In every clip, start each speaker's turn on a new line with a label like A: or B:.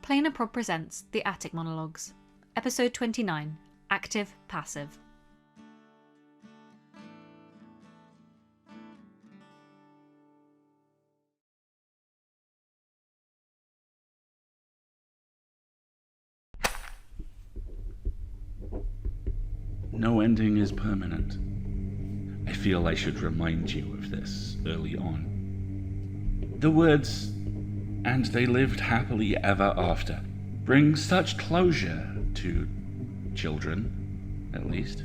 A: Plain and Prod presents The Attic Monologues, Episode 29, Active Passive.
B: No ending is permanent. I feel I should remind you of this early on. The words, "and they lived happily ever after," bring such closure to children, at least.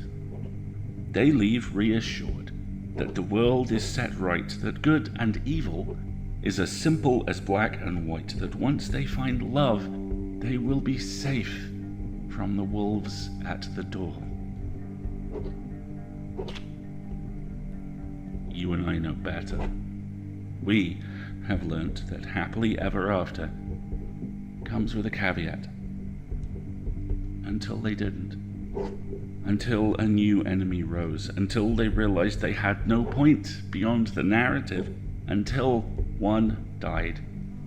B: They leave reassured that the world is set right, that good and evil is as simple as black and white, that once they find love, they will be safe from the wolves at the door. You and I know better. We have learnt that happily ever after comes with a caveat. Until they didn't. Until a new enemy rose. Until they realized they had no point beyond the narrative. Until one died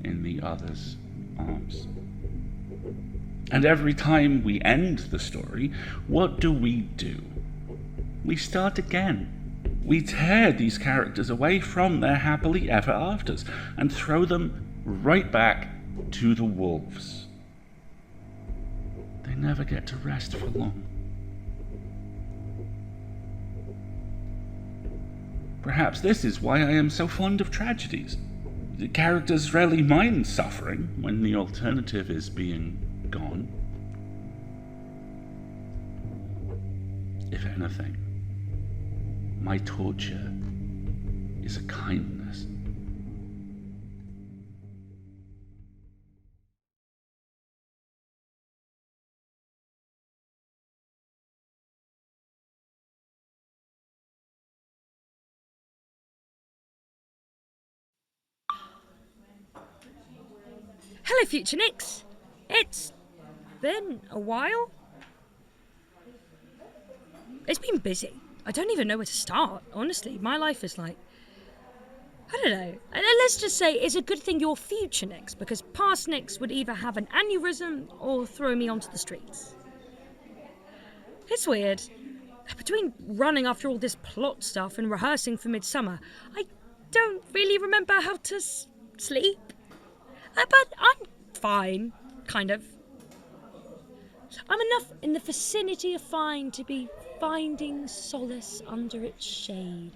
B: in the other's arms. And every time we end the story, what do? We start again. We tear these characters away from their happily ever afters and throw them right back to the wolves. They never get to rest for long. Perhaps this is why I am so fond of tragedies. The characters rarely mind suffering when the alternative is being gone. If anything, my torture is a kindness.
C: Hello, Future Nicks. It's been a while. It's been busy. I don't even know where to start, honestly. My life is like, I don't know. Let's just say it's a good thing you're future Nicks, because past Nicks would either have an aneurysm or throw me onto the streets. It's weird. Between running after all this plot stuff and rehearsing for Midsummer, I don't really remember how to sleep. But I'm fine, kind of. I'm enough in the vicinity of fine to be finding solace under its shade.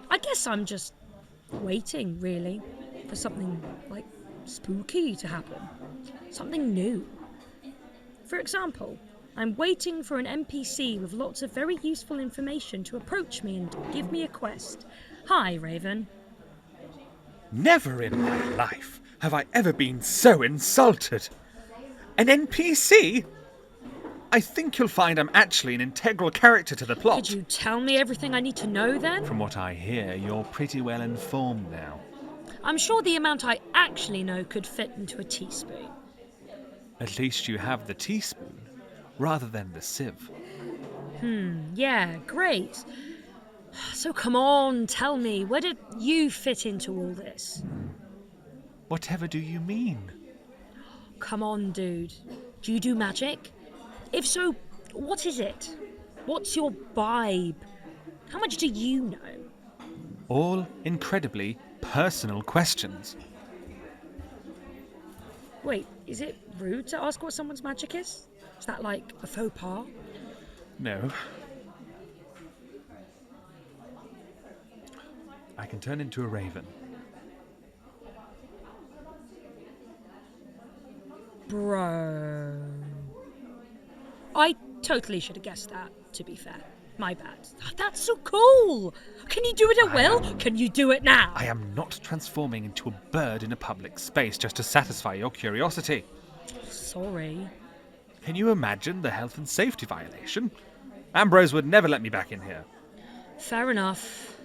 C: I guess I'm just waiting, really, for something, like, spooky to happen. Something new. For example, I'm waiting for an NPC with lots of very useful information to approach me and give me a quest. Hi, Raven.
D: Never in my life have I ever been so insulted. An NPC? I think you'll find I'm actually an integral character to the plot.
C: Could you tell me everything I need to know, then?
D: From what I hear, you're pretty well informed now.
C: I'm sure the amount I actually know could fit into a teaspoon.
D: At least you have the teaspoon, rather than the sieve.
C: Yeah, great. So come on, tell me, where did you fit into all this?
D: Whatever do you mean?
C: Come on, dude. Do you do magic? If so, what is it? What's your vibe? How much do you know?
D: All incredibly personal questions.
C: Wait, is it rude to ask what someone's magic is? Is that like a faux pas?
D: No. I can turn into a raven.
C: Bro. I totally should have guessed that, to be fair. My bad. That's so cool! Can you do it at will? Can you do it now?
D: I am not transforming into a bird in a public space just to satisfy your curiosity.
C: Sorry.
D: Can you imagine the health and safety violation? Ambrose would never let me back in here.
C: Fair enough.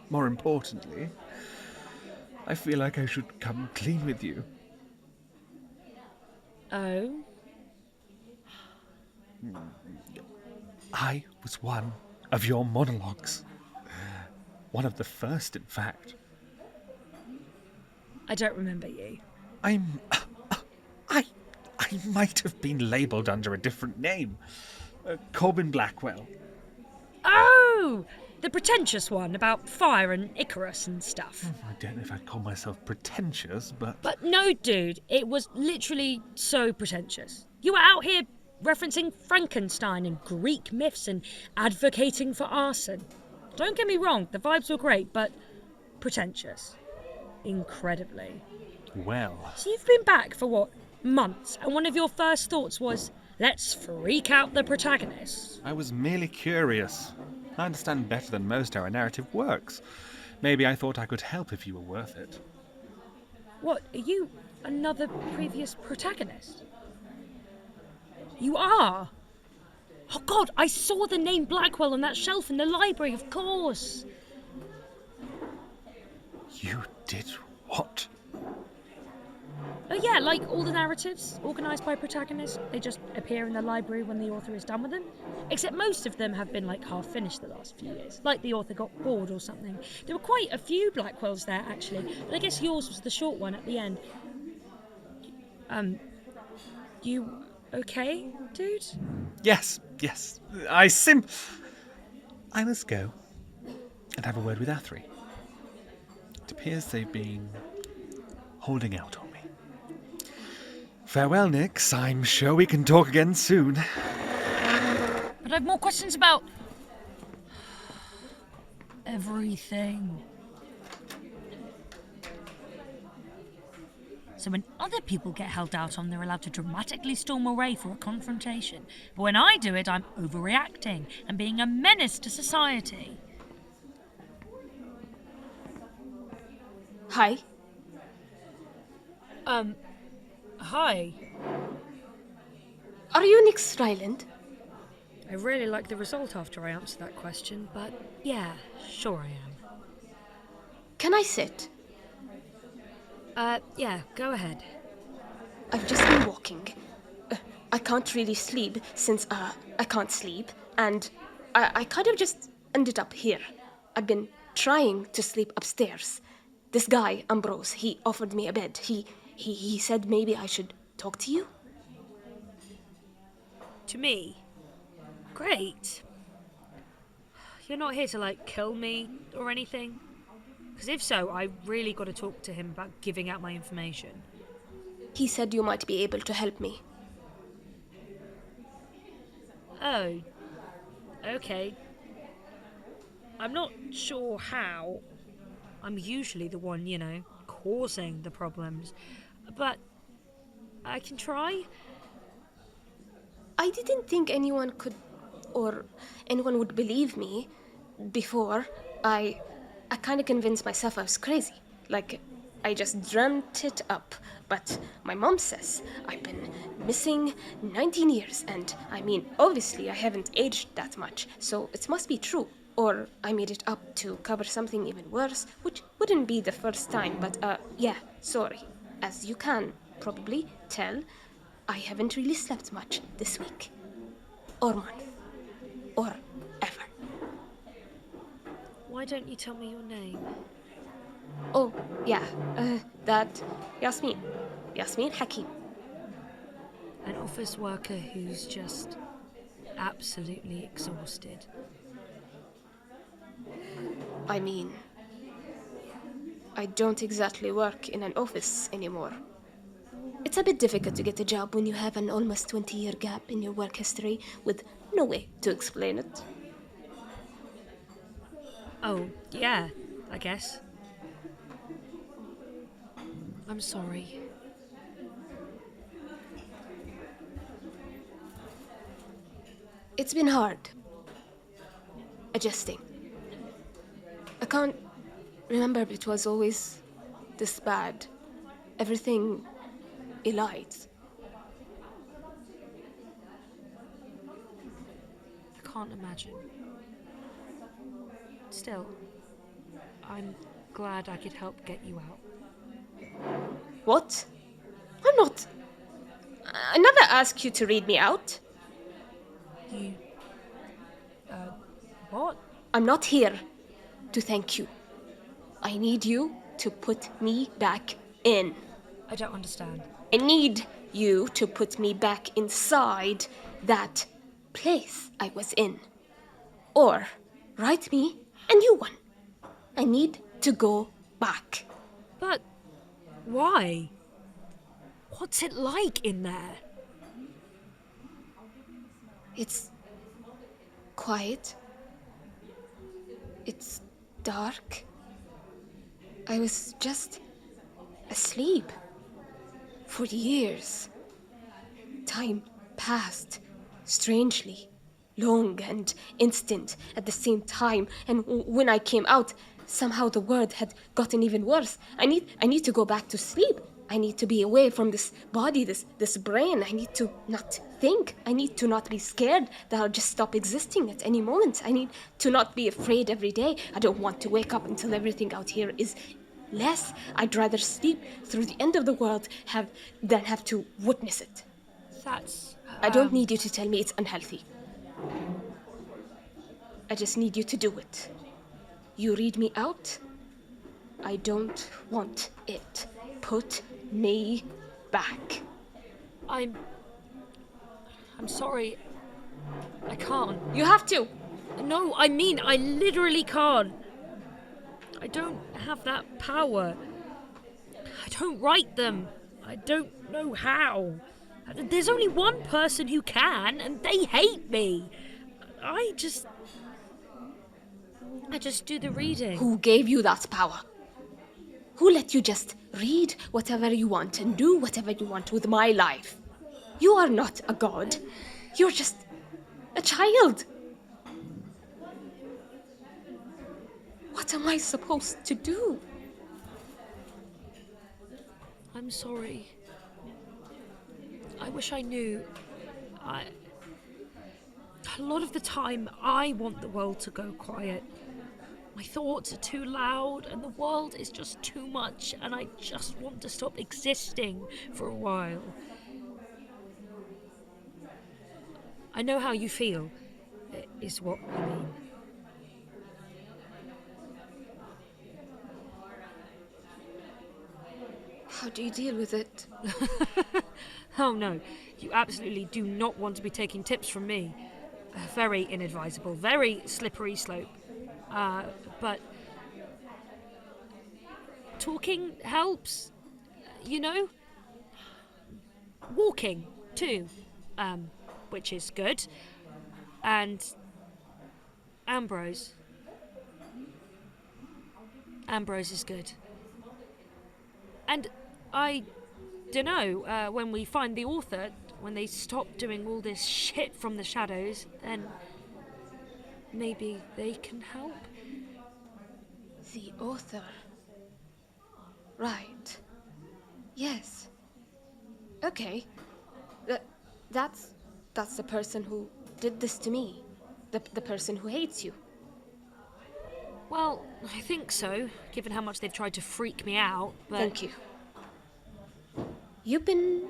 D: More importantly, I feel like I should come clean with you.
C: Oh?
D: I was one of your monologues. One of the first, in fact.
C: I don't remember you.
D: I might have been labelled under a different name. Corbin Blackwell.
C: Oh! The pretentious one about fire and Icarus and stuff.
D: I don't know if I'd call myself pretentious, but...
C: But no, dude, it was literally so pretentious. You were out here referencing Frankenstein and Greek myths and advocating for arson. Don't get me wrong, the vibes were great, but pretentious. Incredibly.
D: Well...
C: So you've been back for what, months, and one of your first thoughts was, let's freak out the protagonist.
D: I was merely curious. I understand better than most how a narrative works. Maybe I thought I could help if you were worth it.
C: What, are you another previous protagonist? You are? Oh God, I saw the name Blackwell on that shelf in the library, of course.
D: You did what?
C: Oh yeah, like all the narratives, organised by protagonists, they just appear in the library when the author is done with them. Except most of them have been like half finished the last few years, like the author got bored or something. There were quite a few Blackwells there actually, but I guess yours was the short one at the end. You okay, dude?
D: Yes. I must go and have a word with Athri. It appears they've been holding out on me. Farewell, Nix. I'm sure we can talk again soon.
C: But I have more questions about... everything. So when other people get held out on, they're allowed to dramatically storm away for a confrontation. But when I do it, I'm overreacting and being a menace to society.
E: Hi.
C: Hi.
E: Are you Nix Ryland?
C: I really like the result after I answered that question, but yeah, sure I am.
E: Can I sit?
C: Yeah, go ahead.
E: I've just been walking. I can't really sleep since, I can't sleep, and I kind of just ended up here. I've been trying to sleep upstairs. This guy, Ambrose, he offered me a bed. He said maybe I should talk to you.
C: To me? Great. You're not here to, like, kill me or anything? Because if so, I really got to talk to him about giving out my information.
E: He said you might be able to help me.
C: Oh. Okay. I'm not sure how. I'm usually the one, causing the problems. But I can try.
E: I didn't think anyone could, or anyone would believe me before. I kind of convinced myself I was crazy. Like, I just dreamt it up. But my mom says I've been missing 19 years, and I mean, obviously I haven't aged that much, so it must be true. Or I made it up to cover something even worse, which wouldn't be the first time, but yeah, sorry. As you can probably tell, I haven't really slept much this week. Or month. Or ever.
C: Why don't you tell me your name?
E: Oh, yeah, that Yasmin. Yasmin Hakim.
C: An office worker who's just absolutely exhausted.
E: I mean, I don't exactly work in an office anymore. It's a bit difficult to get a job when you have an almost 20-year gap in your work history with no way to explain it.
C: Oh, yeah, I guess. I'm sorry.
E: It's been hard. Adjusting. I can't remember if it was always this bad. Everything elide.
C: I can't imagine. Still, I'm glad I could help get you out.
E: What? I'm not. I never asked you to read me out.
C: You... what?
E: I'm not here to thank you. I need you to put me back in.
C: I don't understand.
E: I need you to put me back inside that place I was in. Or write me a new one. I need to go back.
C: But why? What's it like in there?
E: It's quiet. It's dark. I was just asleep for years. Time passed strangely, long and instant at the same time, and when I came out, somehow the world had gotten even worse. I need to go back to sleep. I need to be away from this body, this brain. I need to not think. I need to not be scared that I'll just stop existing at any moment. I need to not be afraid every day. I don't want to wake up until everything out here is less. I'd rather sleep through the end of the world than have to witness it.
C: That's...
E: I don't need you to tell me it's unhealthy. I just need you to do it. You read me out? I don't want it. Put me back.
C: I'm sorry. I can't.
E: You have to.
C: No, I mean, I literally can't. I don't have that power. I don't write them. I don't know how. There's only one person who can, and they hate me. I just do the reading.
E: Who gave you that power? Who let you just read whatever you want and do whatever you want with my life? You are not a god. You're just a child. What am I supposed to do?
C: I'm sorry. I wish I knew. A lot of the time, I want the world to go quiet. My thoughts are too loud, and the world is just too much, and I just want to stop existing for a while. I know how you feel, is what I mean.
E: How do you deal with it?
C: Oh no, you absolutely do not want to be taking tips from me. Very inadvisable, very slippery slope. But talking helps, you know? Walking, too, which is good. And Ambrose. Ambrose is good. And I dunno, when we find the author, when they stop doing all this shit from the shadows, then maybe they can help.
E: The author. Right. Yes. Okay. That's the person who did this to me. The person who hates you.
C: Well, I think so, given how much they've tried to freak me out, but...
E: Thank you. You've been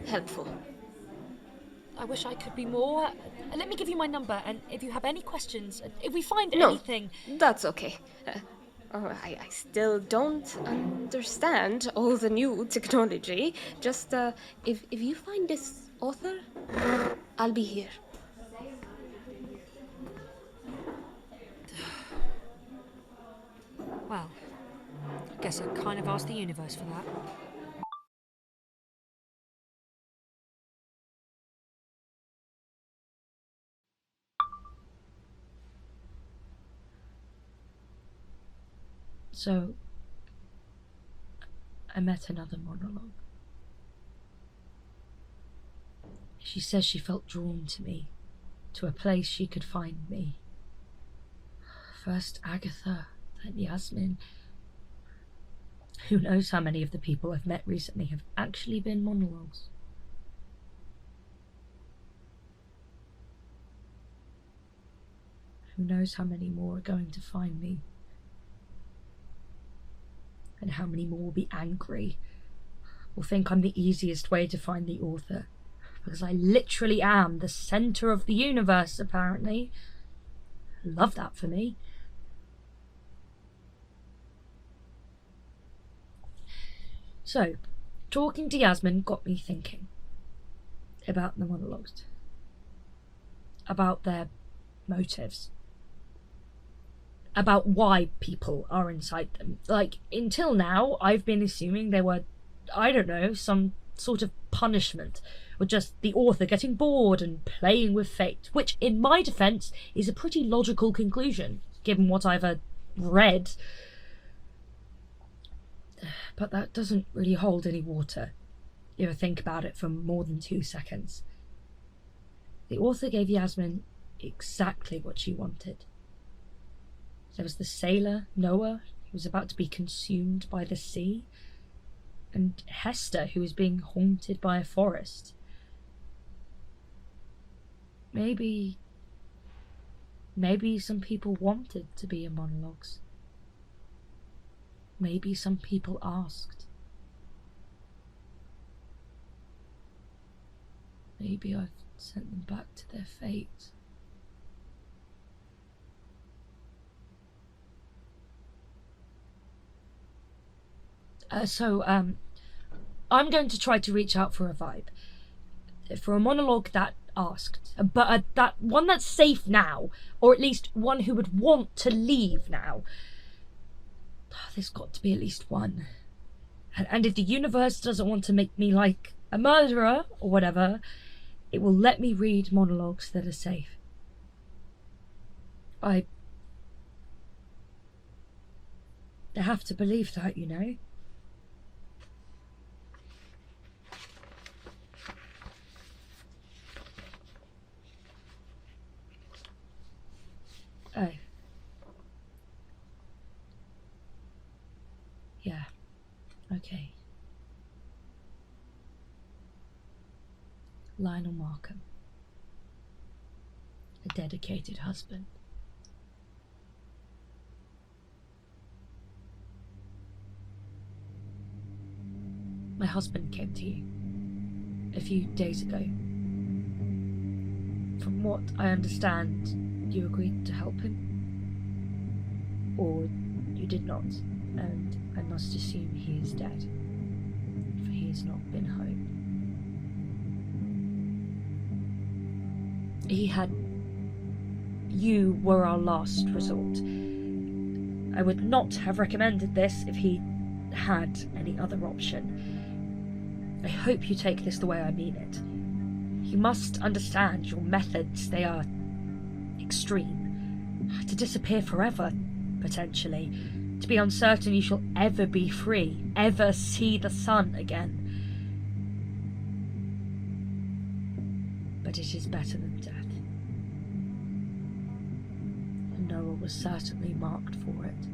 E: helpful.
C: I wish I could be more. Let me give you my number, and if you have any questions, if we find
E: No,
C: anything...
E: that's okay. I still don't understand all the new technology. Just, if you find this author, I'll be here.
C: Well, I guess I kind of asked the universe for that. So, I met another monologue. She says she felt drawn to me, to a place she could find me. First Agatha, then Yasmin. Who knows how many of the people I've met recently have actually been monologues. Who knows how many more are going to find me. And how many more will be angry, or think I'm the easiest way to find the author, because I literally am the centre of the universe, apparently. Love that for me. So, talking to Yasmin got me thinking about the monologues, about their motives, about why people are inside them. Like, until now, I've been assuming they were, I don't know, some sort of punishment, or just the author getting bored and playing with fate, which, in my defence, is a pretty logical conclusion, given what I've read. But that doesn't really hold any water, if I think about it for more than 2 seconds. The author gave Yasmin exactly what she wanted. There was the sailor, Noah, who was about to be consumed by the sea, and Hester, who was being haunted by a forest. Maybe some people wanted to be in monologues. Maybe some people asked. Maybe I've sent them back to their fate. I'm going to try to reach out for a vibe. For a monologue that asked. But that one that's safe now. Or at least one who would want to leave now. There's got to be at least one. And if the universe doesn't want to make me like a murderer or whatever, it will let me read monologues that are safe. I have to believe that, you know. Oh. Yeah. Okay. Lionel Markham. A dedicated husband. My husband came to you a few days ago. From what I understand, you agreed to help him? Or you did not, and I must assume he is dead, for he has not been home. You were our last resort. I would not have recommended this if he had any other option. I hope you take this the way I mean it. You must understand your methods, they are extreme. To disappear forever, potentially. To be uncertain you shall ever be free, ever see the sun again. But it is better than death. And Noah was certainly marked for it.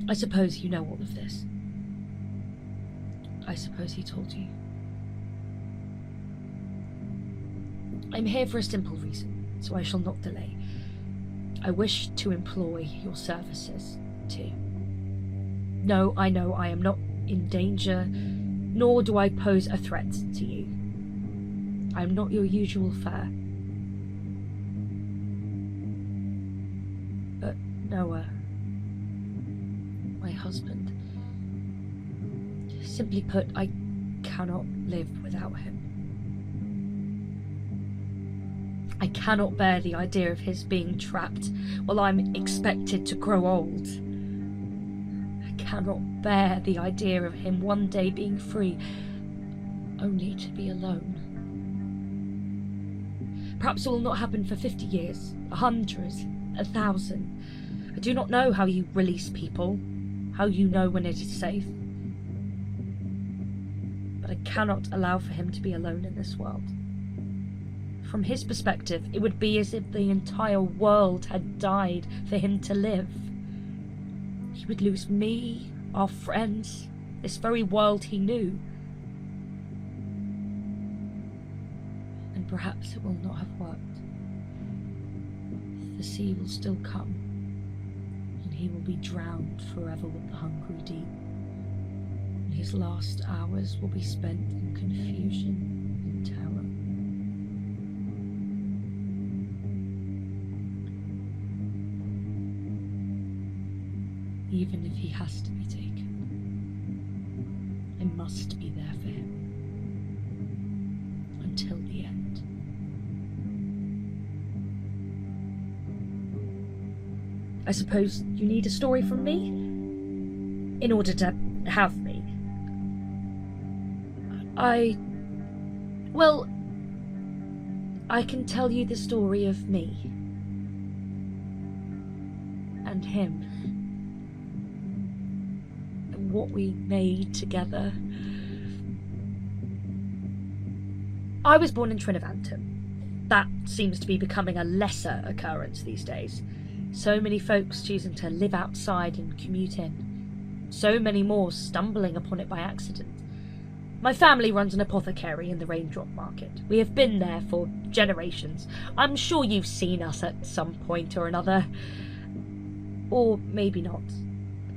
C: I suppose you know all of this. I suppose he told you. I'm here for a simple reason, so I shall not delay. I wish to employ your services, too. No, I know I am not in danger, nor do I pose a threat to you. I am not your usual fare. But Noah, my husband, simply put, I cannot live without him. I cannot bear the idea of his being trapped while I'm expected to grow old. I cannot bear the idea of him one day being free, only to be alone. Perhaps it will not happen for 50 years, 100, 1,000. I do not know how you release people, how you know when it is safe. But I cannot allow for him to be alone in this world. From his perspective, it would be as if the entire world had died for him to live. He would lose me, our friends, this very world he knew. And perhaps it will not have worked. The sea will still come, and he will be drowned forever with the hungry deep. And his last hours will be spent in confusion and terror. even if he has to be taken. I must be there for him. Until the end. I suppose you need a story from me? In order to have me. Well, I can tell you the story of me. And him. And what we made together. I was born in Trinivantum. That seems to be becoming a lesser occurrence these days. So many folks choosing to live outside and commute in. So many more stumbling upon it by accident. My family runs an apothecary in the Raindrop Market. We have been there for generations. I'm sure you've seen us at some point or another. Or maybe not.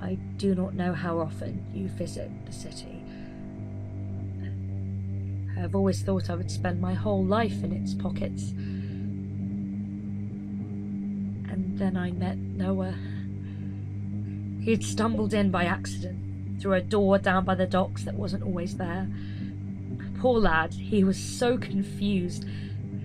C: I do not know how often you visit the city. I have always thought I would spend my whole life in its pockets. And then I met Noah. He'd stumbled in by accident, through a door down by the docks that wasn't always there. Poor lad, he was so confused.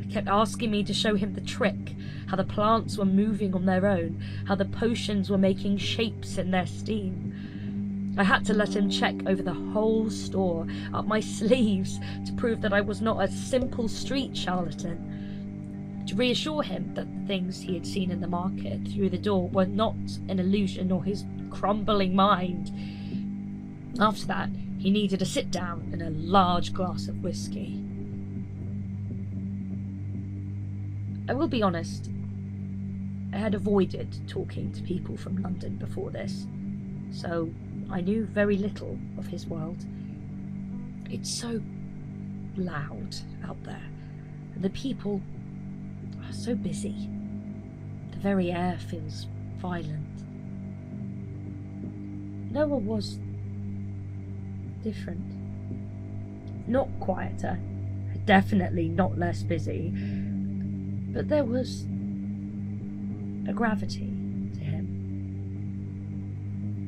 C: He kept asking me to show him the trick, how the plants were moving on their own, how the potions were making shapes in their steam. I had to let him check over the whole store, up my sleeves, to prove that I was not a simple street charlatan. To reassure him that the things he had seen in the market through the door were not an illusion or his crumbling mind. After that, he needed a sit-down and a large glass of whiskey. I will be honest, I had avoided talking to people from London before this, so I knew very little of his world. It's so loud out there, and the people are so busy. The very air feels violent. Noah was different. Not quieter, definitely not less busy, but there was a gravity to him,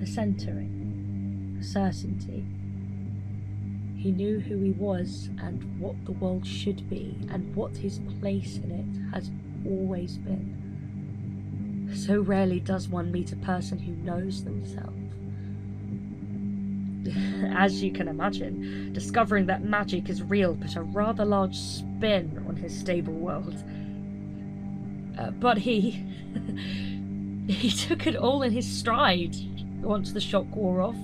C: a centering, a certainty. He knew who he was and what the world should be and what his place in it has always been. So rarely does one meet a person who knows themselves. As you can imagine, discovering that magic is real put a rather large spin on his stable world. But he took it all in his stride once the shock wore off.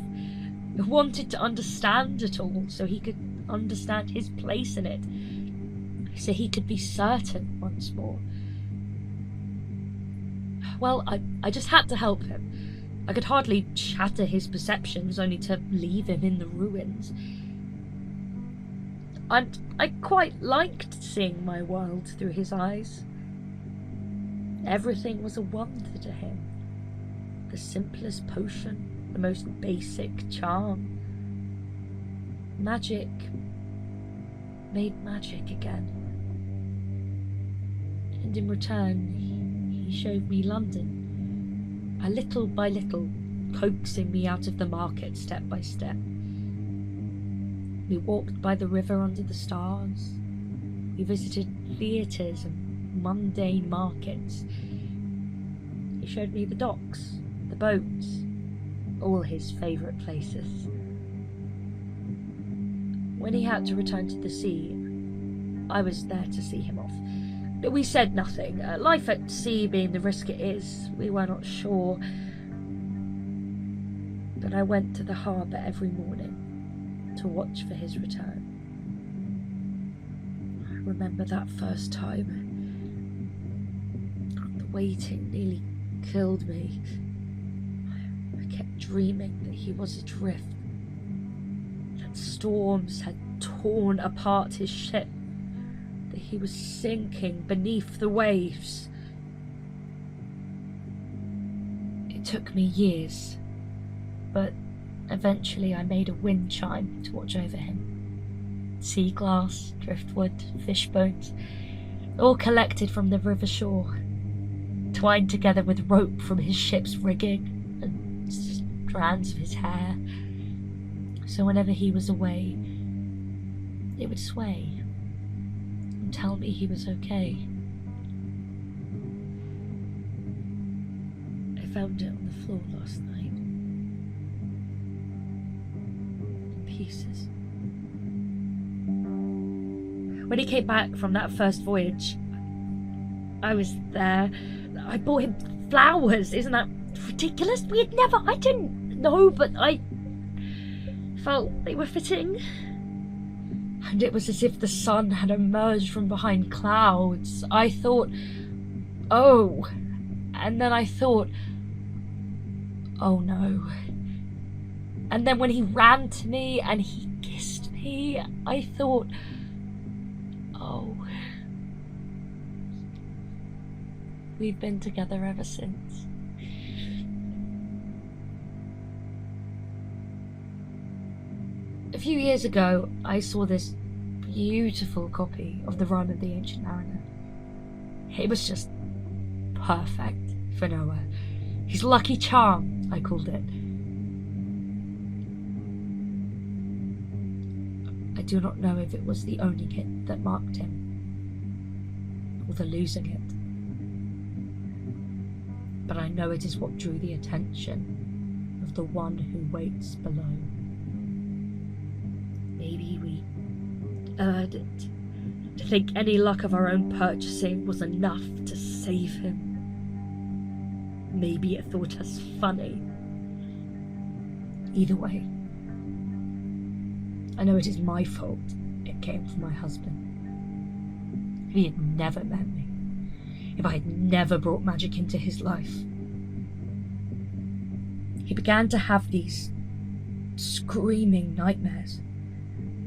C: He wanted to understand it all so he could understand his place in it, so he could be certain once more. Well, I just had to help him. I could hardly shatter his perceptions, only to leave him in the ruins. And I quite liked seeing my world through his eyes. Everything was a wonder to him. The simplest potion, the most basic charm. Magic made magic again. And in return, he showed me London. Little by little, coaxing me out of the market step by step. We walked by the river under the stars. We visited theatres and mundane markets. He showed me the docks, the boats, all his favourite places. When he had to return to the sea, I was there to see him off. We said nothing. Life at sea being the risk it is, we were not sure. But I went to the harbour every morning to watch for his return. I remember that first time. The waiting nearly killed me. I kept dreaming that he was adrift, that storms had torn apart his ship, that he was sinking beneath the waves. It took me years, but eventually I made a wind chime to watch over him. Sea glass, driftwood, fish bones, all collected from the river shore, twined together with rope from his ship's rigging, and strands of his hair, so whenever he was away, it would sway and tell me he was okay. I found it on the floor last night, in pieces. When he came back from that first voyage, I was there. I bought him flowers. Isn't that ridiculous? I didn't know, but I felt they were fitting. And it was as if the sun had emerged from behind clouds. I thought, oh. And then I thought, oh no. And then when he ran to me and he kissed me, I thought, oh. We've been together ever since. A few years ago, I saw this beautiful copy of the Rime of the Ancient Mariner. It was just perfect for Noah. His lucky charm, I called it. I do not know if it was the owning it that marked him, or the losing it. But I know it is what drew the attention of the one who waits below. Maybe we earned it, to think any luck of our own purchasing was enough to save him. Maybe it thought us funny. Either way, I know it is my fault it came from my husband. If he had never met me, if I had never brought magic into his life, he began to have these screaming nightmares.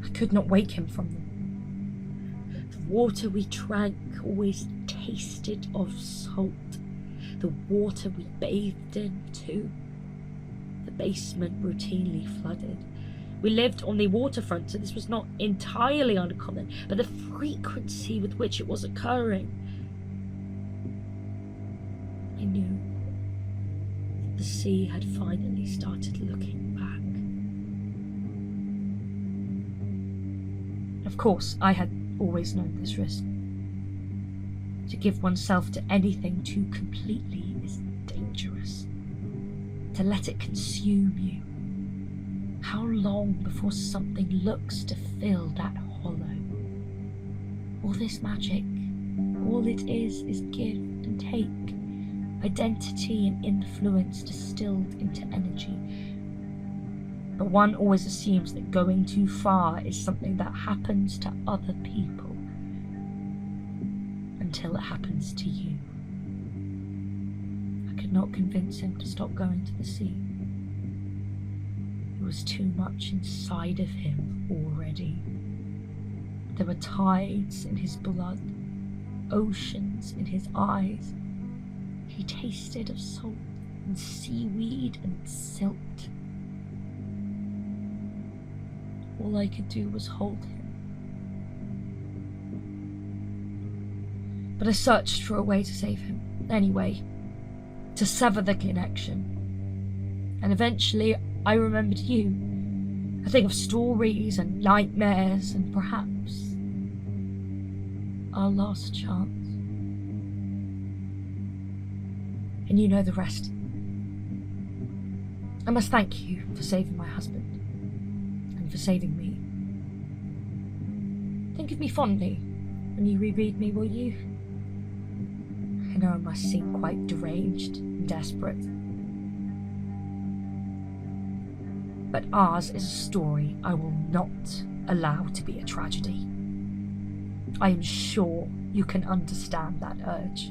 C: I could not wake him from them. The water we drank always tasted of salt. The water we bathed in, too. The basement routinely flooded. We lived on the waterfront, so this was not entirely uncommon, but the frequency with which it was occurring. I knew that the sea had finally started looking back. Of course, I had always known this risk. To give oneself to anything too completely is dangerous. To let it consume you. How long before something looks to fill that hollow? All this magic, all it is give and take. Identity and influence distilled into energy. But one always assumes that going too far is something that happens to other people until it happens to you. I could not convince him to stop going to the sea. There was too much inside of him already. There were tides in his blood, oceans in his eyes. He tasted of salt and seaweed and silt. All I could do was hold him. But I searched for a way to save him. Anyway, to sever the connection. And eventually I remembered you. I think of stories and nightmares and perhaps our last chance. And you know the rest. I must thank you for saving my husband. And for saving me. Think of me fondly when you reread me, will you? I know I must seem quite deranged and desperate. But ours is a story I will not allow to be a tragedy. I am sure you can understand that urge.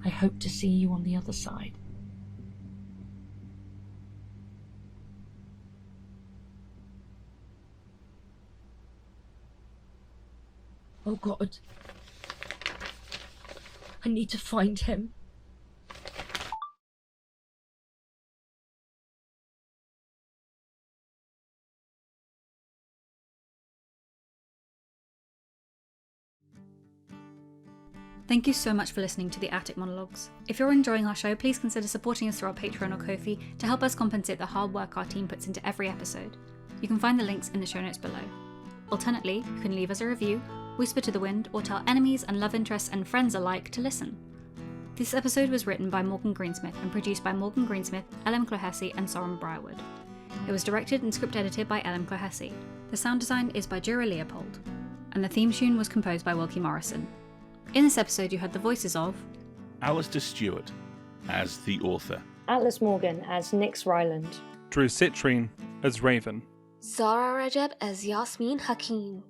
C: I hope to see you on the other side. Oh God. I need to find him.
A: Thank you so much for listening to the Attic Monologues. If you're enjoying our show, please consider supporting us through our Patreon or Ko-fi to help us compensate the hard work our team puts into every episode. You can find the links in the show notes below. Alternately, you can leave us a review, whisper to the wind, or tell enemies and love interests and friends alike to listen. This episode was written by Morgan Greensmith and produced by Morgan Greensmith, Clohessy, and Sorren Briarwood. It was directed and script edited by Clohessy. The sound design is by Jura Leopold, and the theme tune was composed by Wilkie Morrison. In this episode, you heard the voices of
B: Alasdair Stuart as the author,
C: Atlas Morgan as Nyx Ryland,
D: Drew Citrine as Raven.
E: Zahra Rajab as Yasmin Hakim.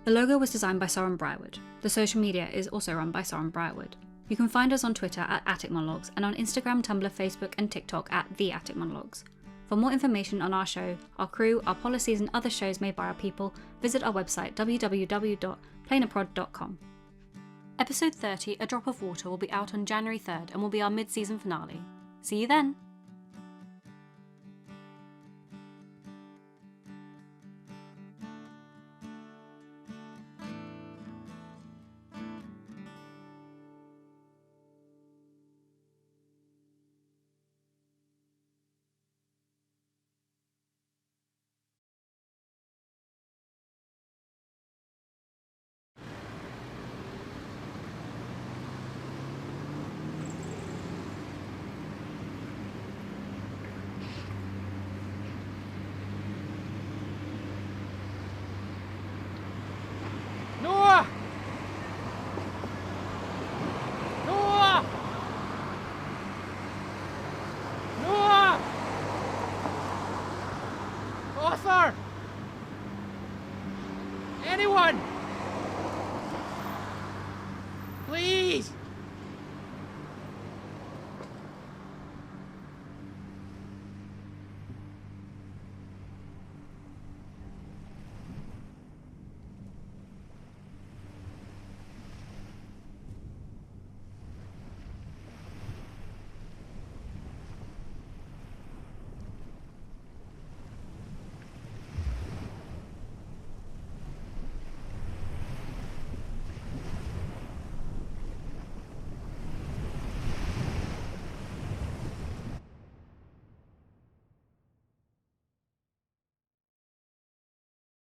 A: The logo was designed by Sorren Briarwood. The social media is also run by Sorren Briarwood. You can find us on Twitter at Attic Monologues and on Instagram, Tumblr, Facebook, and TikTok at The Attic Monologues. For more information on our show, our crew, our policies, and other shows made by our people, visit our website www.planerprod.com. Episode 30, A Drop of Water, will be out on January 3rd and will be our mid-season finale. See you then!
D: Noah! Noah! Noah! Author! Anyone!